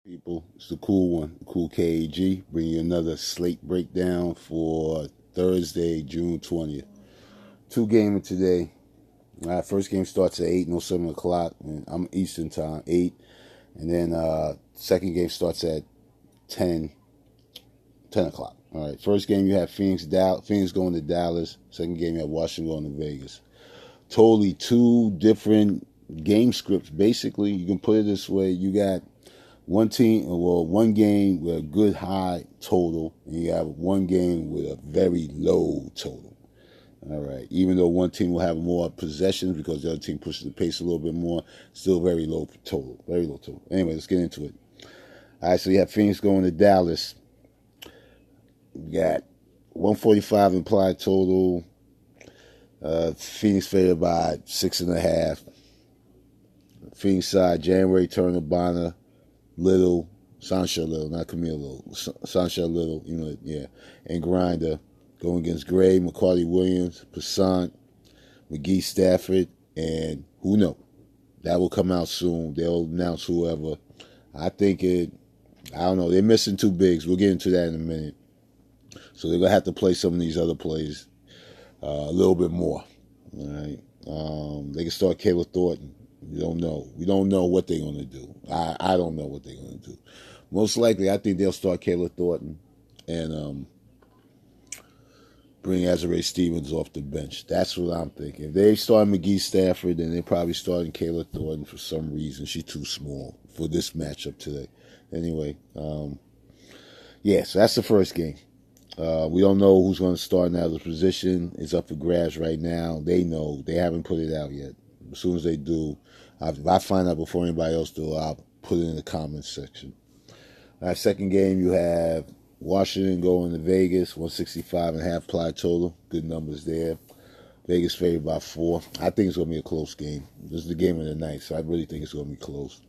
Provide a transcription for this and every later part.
People, it's the cool one, cool KAG, bringing you another slate breakdown for Thursday, June 20th. Two games today. All right, first game starts at 8, no 7 o'clock. And I'm Eastern time, 8. And then second game starts at 10 o'clock. All right, first game you have Phoenix going to Dallas. Second game you have Washington going to Vegas. Totally two different game scripts, basically. You can put it this way. You got one game with a good high total, and you have one game with a very low total. All right. Even though one team will have more possessions because the other team pushes the pace a little bit more, still very low total. Very low total. Anyway, let's get into it. All right, so you have Phoenix going to Dallas. You got 145 implied total. Phoenix favored by 6.5. Phoenix side, January Turner, Bonner, Little, Sancho Little, not Camille Little, Sancho Little, and Grinder going against Gray, McCarty Williams, Passant, McGee Stafford, and who knows? That will come out soon. They'll announce whoever. I don't know. They're missing two bigs. We'll get into that in a minute. So they're going to have to play some of these other plays a little bit more. All right. They can start Kayla Thornton. We don't know. We don't know what they're going to do. I don't know what they're going to do. Most likely, I think they'll start Kayla Thornton and bring Azurá Stevens off the bench. That's what I'm thinking. If they start McGee Stafford, then they're probably starting Kayla Thornton for some reason. She's too small for this matchup today. Anyway, so that's the first game. We don't know who's going to start in the position. It's up for grabs right now. They know. They haven't put it out yet. As soon as they do, if I find out before anybody else do, I'll put it in the comments section. All right, second game, you have Washington going to Vegas, 165.5 implied total. Good numbers there. Vegas favored by 4. I think it's going to be a close game. This is the game of the night, so I really think it's going to be close.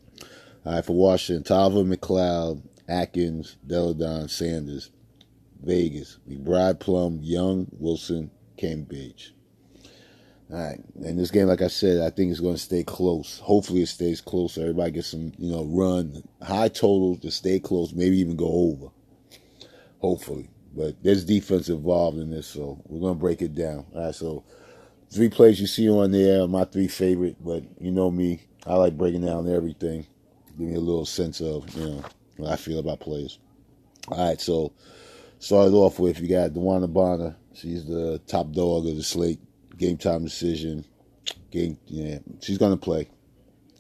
All right, for Washington, Tava, McLeod, Atkins, Deladon, Sanders. Vegas, McBride, Plum, Young, Wilson, Cambridge. All right, and this game, like I said, I think it's going to stay close. Hopefully, it stays close. So everybody gets some, run high totals to stay close, maybe even go over. Hopefully, but there's defense involved in this, so we're going to break it down. All right, so 3 plays you see on there are my 3 favorite, but you know me, I like breaking down everything. Give me a little sense of, what I feel about plays. All right, so started off with, you got DeWanna Bonner. She's the top dog of the slate. Game time decision. She's going to play.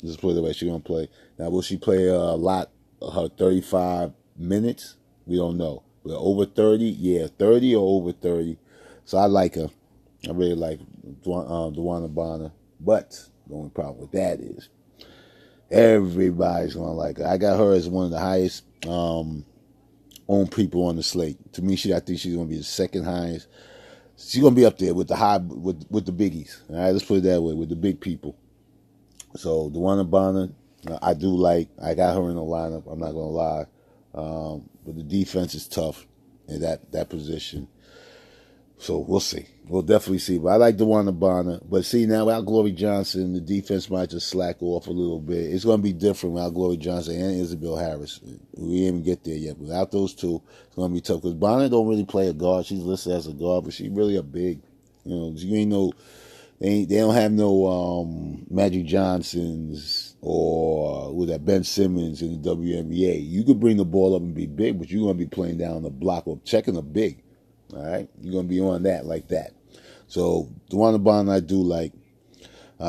Just put it away. She's going to play. Now, will she play a lot of her 35 minutes? We don't know. But over 30? Yeah, 30 or over 30. So I like her. I really like DeWanna Bonner. But the only problem with that is everybody's going to like her. I got her as one of the highest owned people on the slate. To me, I think she's going to be the second highest. She's going to be up there with the with the biggies. All right, let's put it that way, with the big people. So, DeWanna Bonner, I do like. I got her in the lineup. I'm not going to lie. But the defense is tough in that position. So, we'll see. We'll definitely see. But I like DeWanna Bonner. But see, now without Glory Johnson, the defense might just slack off a little bit. It's going to be different without Glory Johnson and Isabel Harris. We didn't even get there yet. Without those two, it's going to be tough. Because Bonner don't really play a guard. She's listed as a guard, but she's really a big. You ain't no. They don't have no Magic Johnsons or with that Ben Simmons in the WNBA. You could bring the ball up and be big, but you're going to be playing down the block or checking a big. All right, you're gonna be on that like that. So DeWanna Bonner, I do like.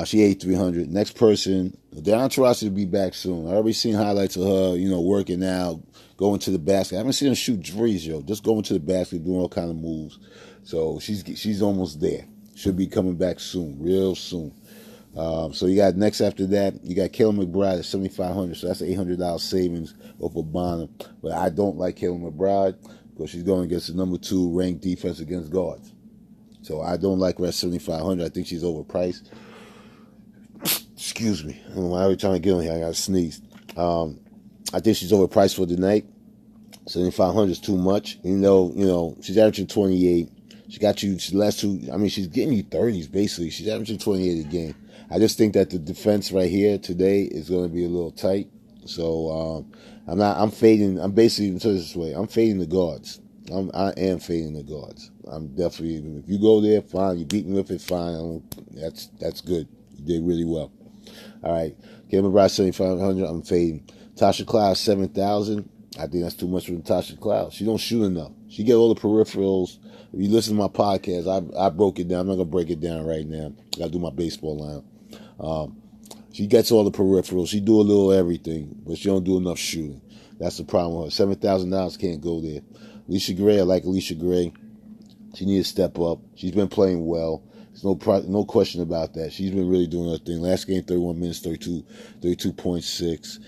She 8,300. Next person, Diana Taurasi will be back soon. I already seen highlights of her, working out, going to the basket. I haven't seen her shoot threes, just going to the basket, doing all kind of moves. So she's almost there. Should be coming back soon, real soon. So you got next after that, you got Kayla McBride at 7,500. So that's an $800 savings over Bonner. But I don't like Kayla McBride, because she's going against the number 2 ranked defense against guards. So I don't like her at 7,500. I think she's overpriced. Excuse me. I don't know, every time I get on here, I got to sneeze. I think she's overpriced for the night. 7,500 is too much. She's averaging 28. She got you last 2. I mean, she's getting you 30s, basically. She's averaging 28 a game. I just think that the defense right here today is going to be a little tight. So I'm not. I'm fading. I'm basically this way. I'm fading the guards. I am fading the guards. I'm definitely. If you go there, fine. You beat me with it, fine. That's good. You did really well. All right. Cameron Bride 7,500. I'm fading. Tasha Cloud 7,000. I think that's too much for Tasha Cloud. She don't shoot enough. She get all the peripherals. If you listen to my podcast, I broke it down. I'm not gonna break it down right now. I gotta do my baseball line. She gets all the peripherals. She do a little everything, but she don't do enough shooting. That's the problem with her. $7,000 can't go there. Alicia Gray, I like Alicia Gray. She needs to step up. She's been playing well. There's no question about that. She's been really doing her thing. Last game, 31 minutes, 32.6.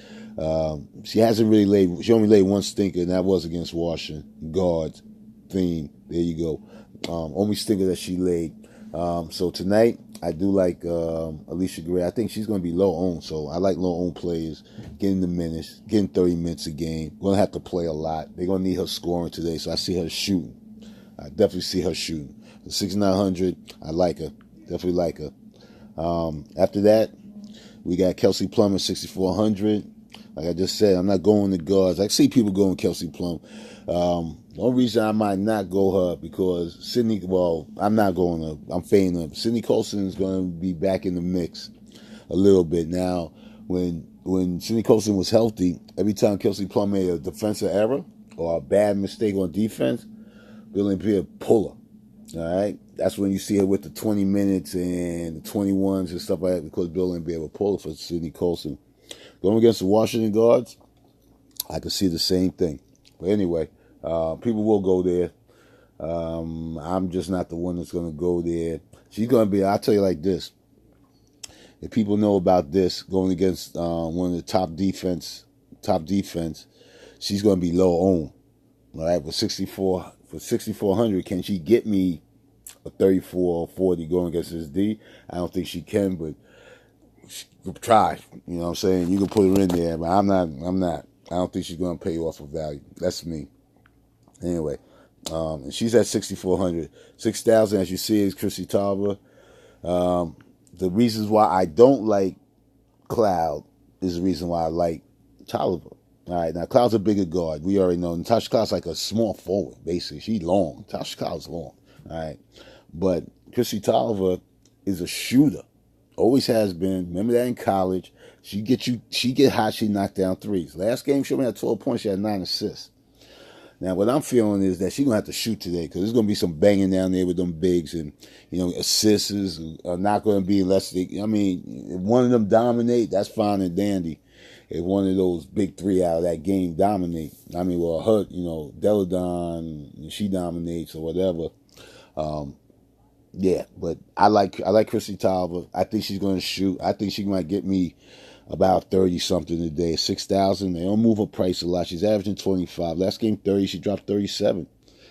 She hasn't really laid. She only laid one stinker, and that was against Washington. Guards theme. There you go. Only stinker that she laid. So tonight, I do like Alicia Gray. I think she's going to be low owned, so I like low owned players getting the minutes, getting 30 minutes a game. Going to have to play a lot. They're going to need her scoring today, so I see her shooting. I definitely see her shooting. The 6,900, I like her. Definitely like her. After that, we got Kelsey Plum at 6,400. Like I just said, I'm not going to guards. I see people going Kelsey Plum. The only reason I might not go her because I'm not going her. I'm fading her. Sydney Colson is going to be back in the mix a little bit. Now, when Sydney Colson was healthy, every time Kelsey Plum made a defensive error or a bad mistake on defense, Bill Empire pull her. All right? That's when you see her with the 20 minutes and the 21s and stuff like that because Bill Empire will pull her for Sydney Colson. Going against the Washington guards, I can see the same thing. But anyway, people will go there. I'm just not the one that's going to go there. She's going to be, I'll tell you like this. If people know about this, going against one of the top defense, she's going to be low owned. All right, for 6,400, can she get me a 34 or 40 going against this D? I don't think she can, but try. You know what I'm saying? You can put her in there, but I'm not. I don't think she's going to pay you off of value. That's me. Anyway, and she's at 6,400. 6,000, as you see, is Chrissy Tarver. The reasons why I don't like Cloud is the reason why I like Tolliver. All right, now Cloud's a bigger guard. We already know. Natasha Cloud's like a small forward, basically. She's long. Natasha Cloud's long. All right, but Chrissy Tolliver is a shooter. Always has been. Remember that in college. She get hot. She knocked down threes. Last game she only had 12 points. She had 9 assists. Now, what I'm feeling is that she's going to have to shoot today because there's going to be some banging down there with them bigs and, assists are not going to be unless if one of them dominate, that's fine and dandy. If one of those big three out of that game dominate, her, Deladon, she dominates or whatever. Yeah, but I like Chrissy Tolliver. I think she's going to shoot. I think she might get me about 30-something today. 6,000. They don't move her price a lot. She's averaging 25. Last game, 30. She dropped 37.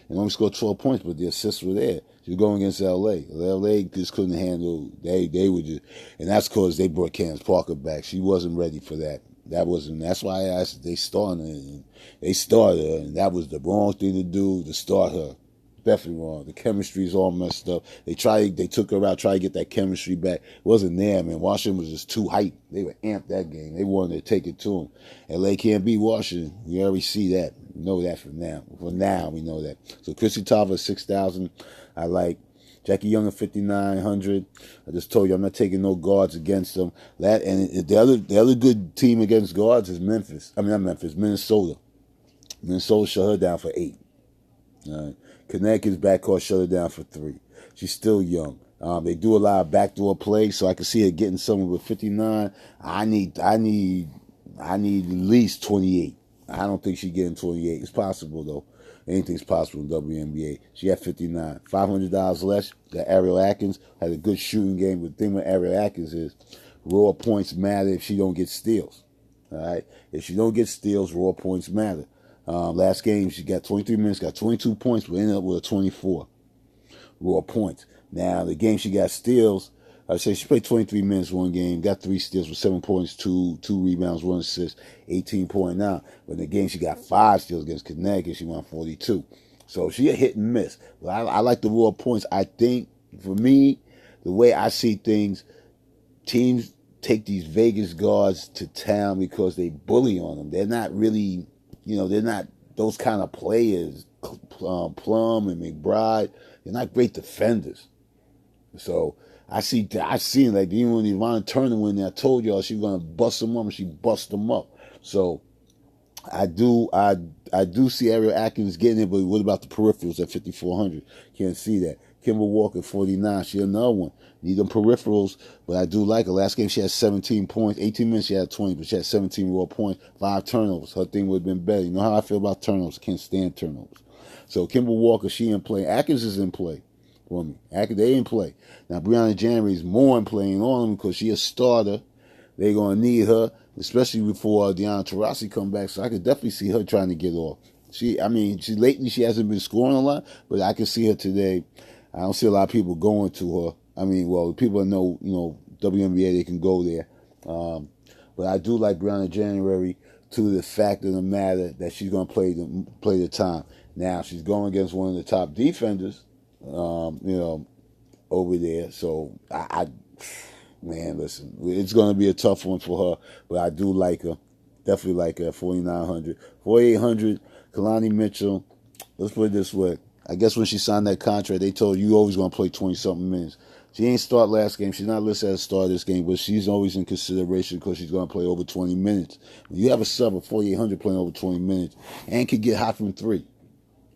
And only scored 12 points, but the assists were there. She was going against L.A. L.A. just couldn't handle. They were just, and that's because they brought Candace Parker back. She wasn't ready for that. That's why I asked. They started her, and that was the wrong thing to do to start her. Definitely wrong. The chemistry is all messed up. They took her out, tried to get that chemistry back. It wasn't there, man. Washington was just too hyped. They were amped that game. They wanted to take it to them. LA can't beat Washington. We already see that. We know that for now. For now, we know that. So Chrissy Tava 6,000. I like Jackie Young at 5,900. I just told you I'm not taking no guards against them. The other good team against guards is Minnesota. Minnesota shut her down for 8. All right. Connecticut's backcourt shut her down for 3. She's still young. They do a lot of backdoor play, so I can see her getting someone with 59. I need at least 28. I don't think she's getting 28. It's possible though. Anything's possible in WNBA. She had 59. $500 less. That Ariel Atkins had a good shooting game. But the thing with Ariel Atkins is raw points matter if she don't get steals. All right. If she don't get steals, raw points matter. Last game, she got 23 minutes, got 22 points, but ended up with a 24 raw points. Now, the game she got steals, I say she played 23 minutes one game, got 3 steals with 7 points, 2 rebounds, 1 assist, 18.9. But in the game, she got 5 steals against Connecticut. She won 42. So she a hit and miss. But I like the raw points. I think, for me, the way I see things, teams take these Vegas guards to town because they bully on them. They're not really, they're not those kind of players. Plum and McBride, they're not great defenders. So I've seen like even when Yvonne Turner went there, I told y'all she was gonna bust them up, and she bust them up. So I do see Ariel Atkins getting it, but what about the peripherals at 5,400? Can't see that. Kimber Walker 49, she another one. Need them peripherals, but I do like her. Last game she had 17 points, 18 minutes she had 20, but she had 17 raw points, 5 turnovers. Her thing would have been better. You know how I feel about turnovers? Can't stand turnovers. So Kimber Walker, she in play. Atkins is in play for me. Atkins, they in play. Now Brianna January is more in playing on them because she a starter. They're gonna need her, especially before Deanna Taurasi come back. So I could definitely see her trying to get off. Lately she hasn't been scoring a lot, but I can see her today. I don't see a lot of people going to her. People that know, WNBA, they can go there. But I do like Brianna January to the fact of the matter that she's going to play the time. Now, she's going against one of the top defenders, over there. So, man, listen, it's going to be a tough one for her. But I do like her. Definitely like her at 4,900. 4,800, Kalani Mitchell. Let's put it this way. I guess when she signed that contract, they told her you always going to play 20-something minutes. She ain't start last game. She's not listed as a star this game, but she's always in consideration because she's going to play over 20 minutes. When you have a sub of 4,800 playing over 20 minutes and can get hot from 3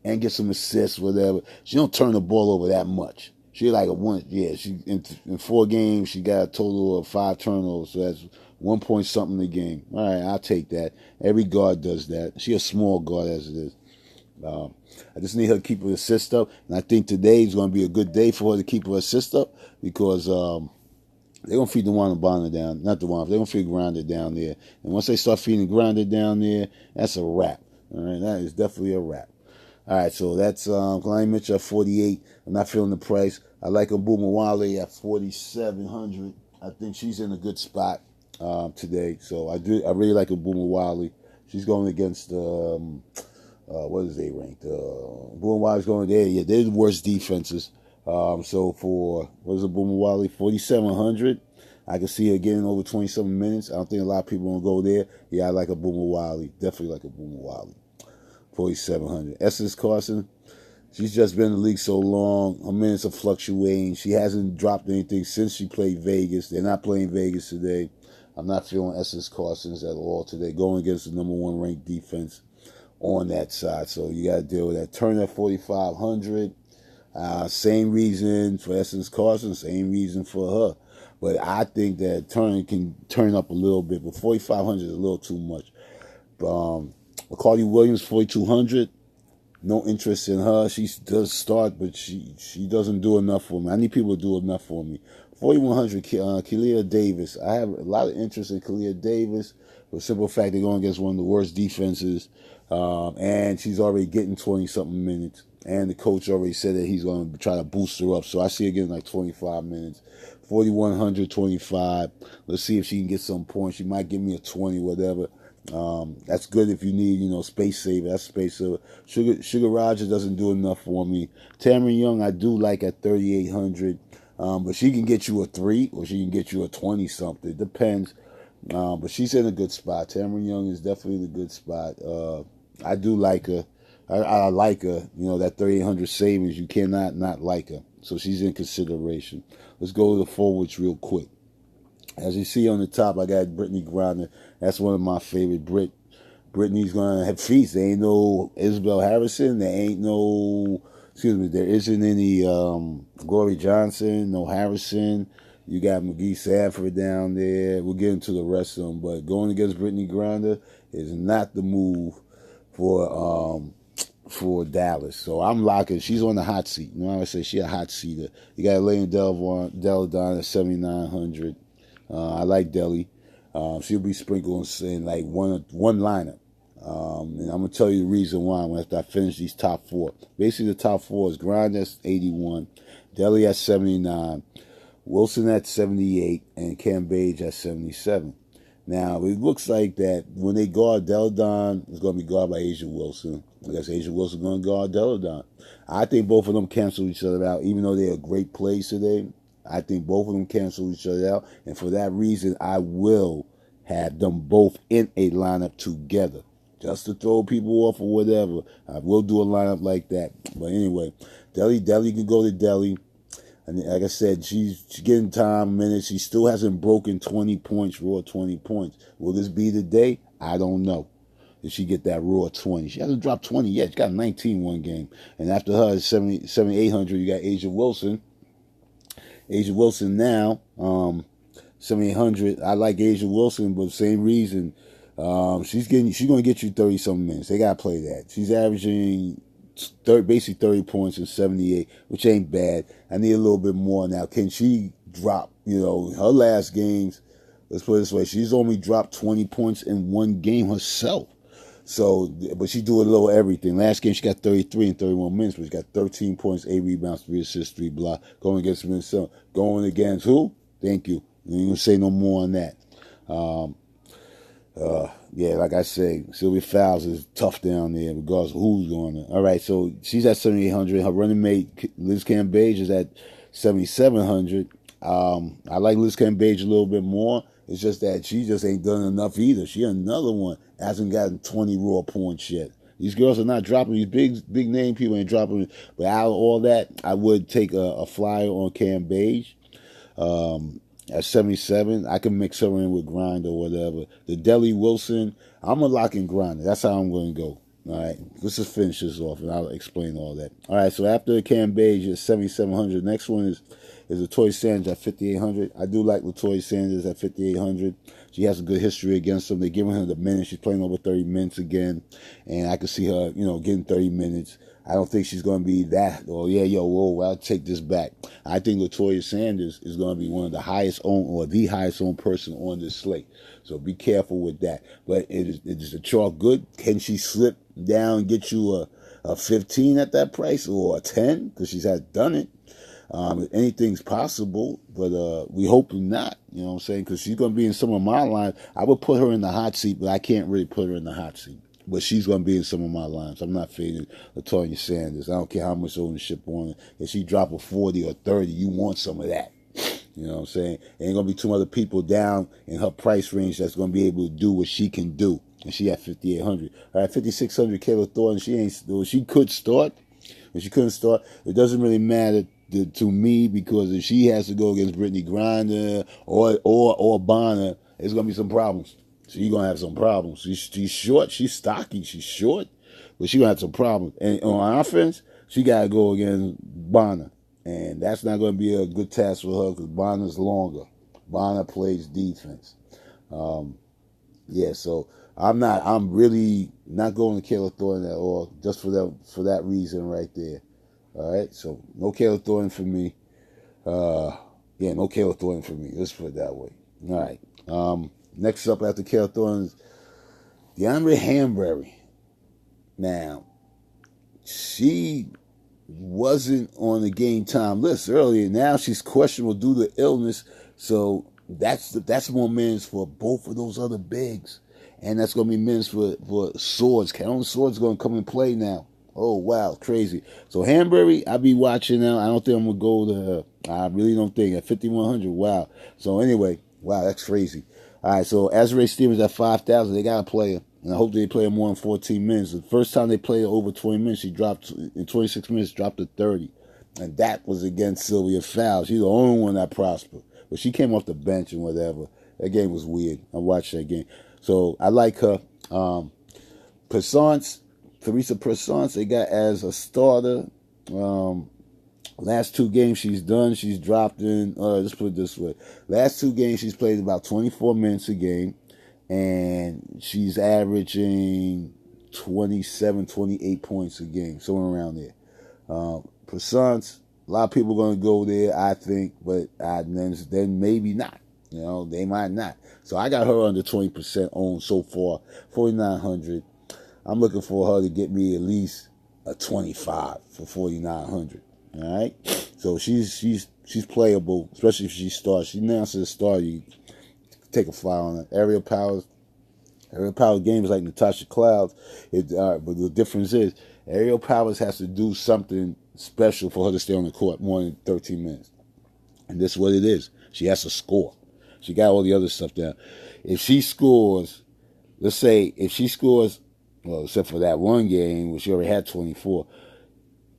and get some assists, whatever, she don't turn the ball over that much. She like she in 4 games, she got a total of 5 turnovers, so that's 1 point something a game. All right, I'll take that. Every guard does that. She a small guard as it is. I just need her to keep her assist up, and I think today is going to be a good day for her to keep her assist up because they're going to feed the Wanabana down, not the Wanabana, they're going to feed Grinder down there. And once they start feeding Grinder down there, that's a wrap. All right, that is definitely a wrap. All right, so that's Kalani Mitchell at 48. I'm not feeling the price. I like Mbuma Wale at 4,700. I think she's in a good spot today. So I really like Mbuma Wale. She's going against what is they ranked? Mbuma Wale's going there. Yeah, they're the worst defenses. So for what is it, Mbuma Wale? 4,700. I can see her getting over 20-something minutes. I don't think a lot of people will go there. Yeah, I like Mbuma Wale. Definitely like Mbuma Wale. 4,700. Essence Carson, she's just been in the league so long. Her minutes are fluctuating. She hasn't dropped anything since she played Vegas. They're not playing Vegas today. I'm not feeling Essence Carson's at all today. Going against the number 1 ranked defense on that side. So you got to deal with that. Turner at 4,500. Same reason for Essence Carson. Same reason for her. But I think that Turner can turn up a little bit. But 4,500 is a little too much. McCarty Williams, 4,200. No interest in her. She does start, but she doesn't do enough for me. I need people to do enough for me. 4,100, Kalia Davis. I have a lot of interest in Kalia Davis for the simple fact they're going against one of the worst defenses. And she's already getting 20-something minutes. And the coach already said that he's going to try to boost her up. So I see her getting like 25 minutes. 4,100, 25. Let's see if she can get some points. She might give me a 20, whatever. That's good if you need, space saver. That's space saver. Sugar Roger doesn't do enough for me. Tamron Young, I do like at 3,800. But she can get you a 3 or she can get you a 20-something. It depends. But she's in a good spot. Tamron Young is definitely in a good spot. I do like her. I like her. That 3,800 savings, you cannot not like her. So she's in consideration. Let's go to the forwards real quick. As you see on the top, I got Brittany Griner. That's one of my favorite. Brittany's going to have feats. There ain't no Isabel Harrison. There isn't any Glory Johnson, no Harrison. You got McGee Sanford down there. We'll get into the rest of them. But going against Brittany Griner is not the move for Dallas. So I'm locking. She's on the hot seat. You know what I say? She's a hot seater. You got Elaine Deladon at 7,900. I like Deli. She'll be sprinkled in like one lineup. And I'm going to tell you the reason why after I finish these top 4. Basically, the top 4 is Grind at 81, Deli at 79, Wilson at 78, and Cam Page at 77. Now, it looks like that when they guard Deladon, it's going to be guarded by Asia Wilson. I guess Asia Wilson's going to guard Deladon. I think both of them cancel each other out, even though they are great plays today. I think both of them cancel each other out. And for that reason, I will have them both in a lineup together. Just to throw people off or whatever. I will do a lineup like that. But anyway, Delhi can go to Delhi. And like I said, she's getting time, minutes. She still hasn't broken 20 points, raw 20 points. Will this be the day? I don't know. If she get that raw 20. She hasn't dropped 20 yet. She got 19 one game. And after her, 7,800, you got Asia Wilson. Asia Wilson now, 7,800. I like Asia Wilson, but same reason. She's going to get you 30-something minutes. They got to play that. She's averaging basically 30 points and 78, which ain't bad. I need a little bit more now. Can she drop, her last games, let's put it this way, she's only dropped 20 points in one game herself. So, but she do a little everything. Last game she got 33 in 31 minutes, but she got 13 points, 8 rebounds, 3 assists, 3 blocks. Going against Minnesota. Going against who? Thank you. You ain't gonna say no more on that. Yeah, like I say, Sylvia Fowles is tough down there, regardless of who's going there. All right, so she's at 7,800. Her running mate, Liz Cambage, is at 7,700. I like Liz Cambage a little bit more. It's just that she just ain't done enough either. She another one hasn't gotten 20 raw points yet. These girls are not dropping. These big name people ain't dropping. But out of all that, I would take a flyer on Cambage. At 77, I can mix her in with Grind or whatever. The Delhi Wilson, I'm going to lock in Grind. That's how I'm going to go. All right, let's just finish this off, and I'll explain all that. All right, so after Cambage is 7,700. Next one is Latoya Sanders at 5,800. I do like Latoya Sanders at 5,800. She has a good history against them. They're giving her the minutes. She's playing over 30 minutes again, and I can see her, getting 30 minutes. I don't think she's going to be that, I'll take this back. I think Latoya Sanders is going to be one of the highest owned or the highest owned person on this slate. So be careful with that. But it is a chalk good. Can she slip down and get you a 15 at that price or a 10? Because she's had done it. Anything's possible, but we hope not. You know what I'm saying? Because she's going to be in some of my lines. I would put her in the hot seat, but I can't really put her in the hot seat. But she's going to be in some of my lines. I'm not fading Latoya Sanders. I don't care how much ownership on it. If she drop a 40 or 30, you want some of that. You know what I'm saying? Ain't going to be two other people down in her price range that's going to be able to do what she can do. And she at 5,800. All right, 5,600, Kayla Thornton. She could start. If she couldn't start, it doesn't really matter to me, because if she has to go against Brittany Griner or Bonner, it's going to be some problems. She's going to have some problems. She's short. She's stocky. She's short. But she's going to have some problems. And on offense, she got to go against Bonner. And that's not going to be a good task for her because Bonner's longer. Bonner plays defense. So I'm really not going to Kayla Thornton at all, just for that reason right there. All right? So no Kayla Thornton for me. No Kayla Thornton for me. Let's put it that way. All right. Next up after Kayla Thornton is DeAndre Hambury. Now, she wasn't on the game time list earlier. Now she's questionable due to illness. So that's more minutes for both of those other bigs. And that's going to be minutes for Swords. Calvin Swords is going to come and play now. Oh, wow, crazy. So Hambury, I'll be watching now. I don't think I'm going to go to her. I really don't think. At 5,100, wow. So anyway, wow, that's crazy. All right, so Azrae Stevens at 5,000. They got to play her. And I hope they play her more than 14 minutes. The first time they played her over 20 minutes, she dropped, in 26 minutes, dropped to 30. And that was against Sylvia Fowles. She's the only one that prospered. But she came off the bench and whatever. That game was weird. I watched that game. So I like her. Teresa Persance, they got as a starter. Last two games she's done, she's dropped in, let's put it this way. Last two games she's played about 24 minutes a game. And she's averaging 27, 28 points a game, somewhere around there. Persance, a lot of people are going to go there, I think, but then maybe not. They might not. So I got her under 20% owned so far, 4,900. I'm looking for her to get me at least a 25 for 4,900. All right? So she's playable, especially if she starts. She announced to start, you take a flyer on her. Aerial Power games like Natasha Clouds. But the difference is Aerial Powers has to do something special for her to stay on the court more than 13 minutes. And this is what it is. She has to score. She got all the other stuff down. If she scores, let's say if she scores, well, except for that one game where she already had 24,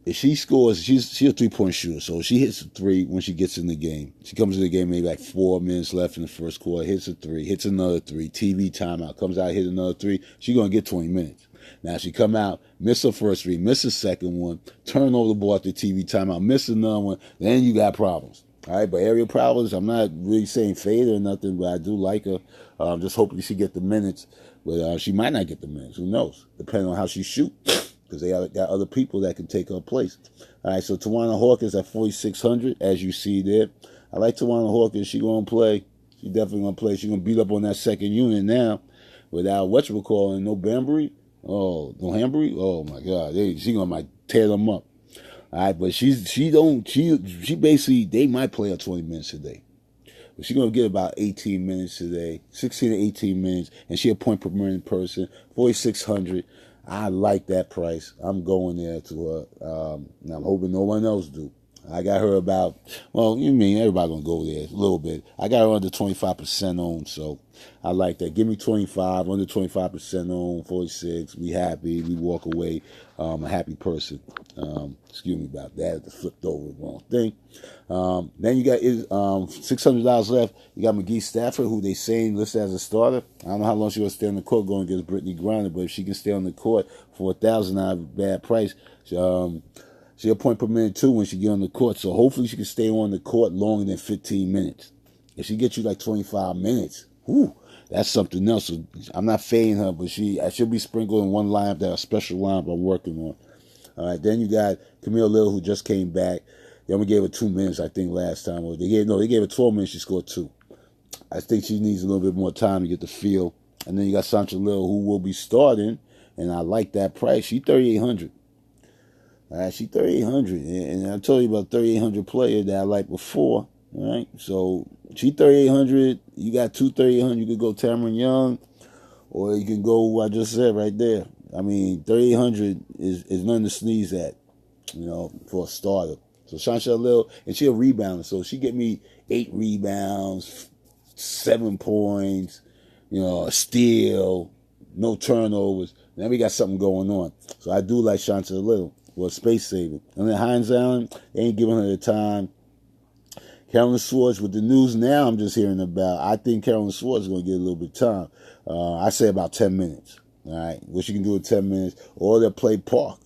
if she scores, she's a 3-point shooter. So if she hits a 3 when she gets in the game, she comes in the game maybe like 4 minutes left in the first quarter, hits a 3, hits another 3, TV timeout, comes out, hit another 3, she's going to get 20 minutes. Now, she come out, miss her first 3, miss her second one, turn over the ball at the TV timeout, miss another one, then you got problems. All right, but Ariel Powers, I'm not really saying fade or nothing, but I do like her. Just hoping she get the minutes. But she might not get the minutes. Who knows? Depending on how she shoot. Because they got other people that can take her place. All right, so Tawana Hawkins at 4,600, as you see there. I like Tawana Hawkins. She going to play. She definitely going to play. She going to beat up on that second unit now without whatchamacallit, no Bambury. Oh, no Hambury? Oh, my God. She going to might tear them up. All right, but she basically, they might play her 20 minutes a day. But she's going to get about 18 minutes today, 16 to 18 minutes, and she a point per minute person, 4,600. I like that price. I'm going there to her. And I'm hoping no one else do. I got her about, well, you mean everybody going to go there a little bit. I got her under 25% on, so I like that. Give me 25, under 25% on, 46. We happy. We walk away a happy person. Excuse me about that. I flipped over the wrong thing. Then you got $600 left. You got McGee Stafford, who they saying listed as a starter. I don't know how long she's going to stay on the court going against Brittany Griner, but if she can stay on the court for $1,000, not a bad price. She a point per minute too when she get on the court. So hopefully she can stay on the court longer than 15 minutes. If she gets you like 25 minutes, whew, that's something else. So I'm not fading her, but she'll be sprinkled in one lineup, that a special lineup I'm working on. All right, then you got Camille Little, who just came back. They only gave her 2 minutes, I think, last time. Or they gave her 12 minutes. She scored 2. I think she needs a little bit more time to get the feel. And then you got Sancha Little, who will be starting, and I like that price. She 3,800. All right, she 3,800, and I told you about 3,800 player that I liked before. All right, so she 3,800. You got 3,800. You could go Tamron Young, or you can go who I just said right there. I mean, 3,800 is nothing to sneeze at, for a starter. So Shansha Lil, and she a rebounder, so she get me 8 rebounds, 7 points, a steal, no turnovers. Now we got something going on. So I do like Shansha Little. Well, space saver. And then Hines Allen, they ain't giving her the time. Carolyn Swartz, with the news now I'm just hearing about, I think Carolyn Swartz is going to get a little bit of time. I say about 10 minutes. All right, what she can do in 10 minutes. Or they'll play Park.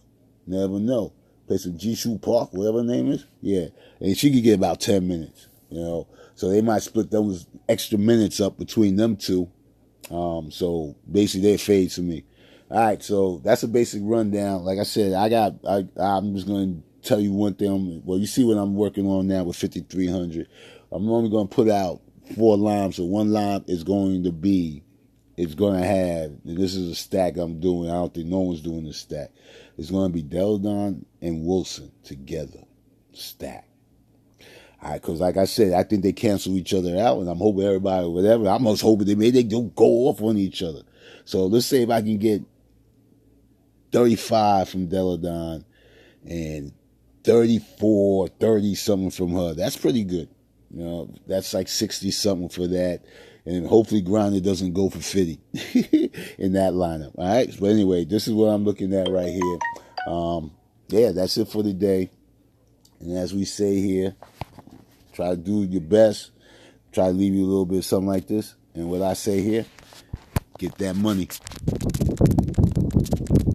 Never know. Play some Jisoo Park, whatever her name is. Yeah, and she could get about 10 minutes. So they might split those extra minutes up between them two. So basically, they fade to me. All right, so that's a basic rundown. Like I said, I'm just going to tell you one thing. Well, you see what I'm working on now with 5,300. I'm only going to put out 4 lines. So one line is going to have, and this is a stack I'm doing. I don't think no one's doing this stack. It's going to be Deladon and Wilson together. Stack. All right, because like I said, I think they cancel each other out, and I'm hoping everybody, whatever, I'm just hoping they don't go off on each other. So let's say if I can get 35 from Deladon and 34, 30-something from her, that's pretty good. That's like 60-something for that. And hopefully Griner doesn't go for 50 in that lineup. All right? But anyway, this is what I'm looking at right here. Yeah, that's it for today. And as we say here, try to do your best. Try to leave you a little bit of something like this. And what I say here, get that money.